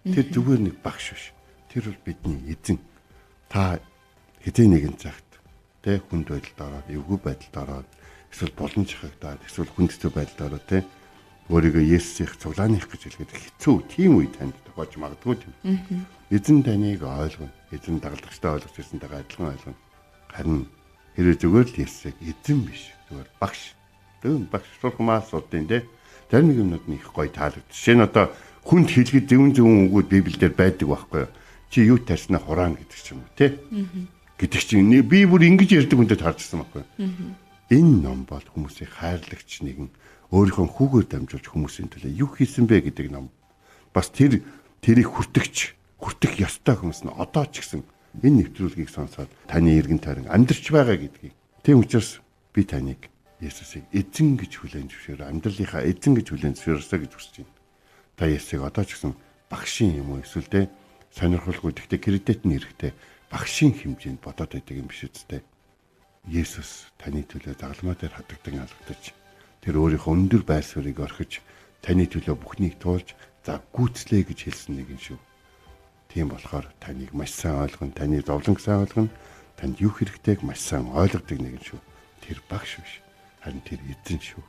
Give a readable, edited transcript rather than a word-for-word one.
Тэр зүгээр нэг багш биш. Тэр бол бидний эзэн. Та хэзээ нэгэн цагт тэ хүнд байдалд ороод, эвгүй байдалд ороод, эсвэл боломж хагтаад, эсвэл хүндтэй байдалд ороод тэ өөрийгөө Есүсийн цуглааных гэж хэлгээд хэцүү тийм үе танд тохиолж магадгүй тийм. Эзэн таныг ойлгоно. Эзэн дагалдагчтай ойлгож ирсэнтэйгээ адилхан ойлгоно. Харин хэрэг зүгээр л Есүсийг эзэн биш. Зүгээр багш. Тэгвэл багш сурхмаас удын тэ. Зарим нэг юмнууд нь их гоё таалагдчих. Жишээ нь одоо хүнд хэлгээд зөвөн үгүүд Библиэлд байдаг байхгүй юу? Чи юу тарьснаа хураана гэдэг ч юм уу тэ. Гэдэг чинь би бүр ингэж ярьдаг хүнтэй таарчсан байхгүй юу? Энэ ном бол хүмүүсийн хайрлагч нэгэн өөрийнхөө хүүгээр дамжуулж хүмүүсийн төлөө юу хийсэн бэ гэдэг ном. Бас тэрийг хүртэх ёстой хүмүүс нь одоо ч гэсэн энэ нэвтрүүлгийг сонсоод таны эргэн тойрон амьдарч байгаа гэдгийг. Тийм учраас би таныг Есүсийг эзэн гэж хүлээн зөвшөөрөө, амьдралынхаа эзэн гэж хүлээн зөвшөөрсэй гэж хүсэж байна. Та Есүсийг одоо ч гэсэн багшийн юм уу эсвэл тэ сонирхолгүй гэхдээ кредит нь эрэхтэй багшийн хэмжээнд бодоод байдаг юм биш үстэй. Есүс таны төлөө загалмаа дээр хатагдан алгадаж тэр өөрийнхөө өндөр байр суурийг орхиж таны төлөө бүхнийг туулж за гүйцлээ гэж хэлсэн нэгэн шүү. Тийм болохоор таныг маш сайн ойлгоно, таны зовлон сайн ойлгоно, танд юу хэрэгтэйг маш сайн ойлгодог нэгэн шүү. Тэр багш биш, харин тэр эзэн шүү.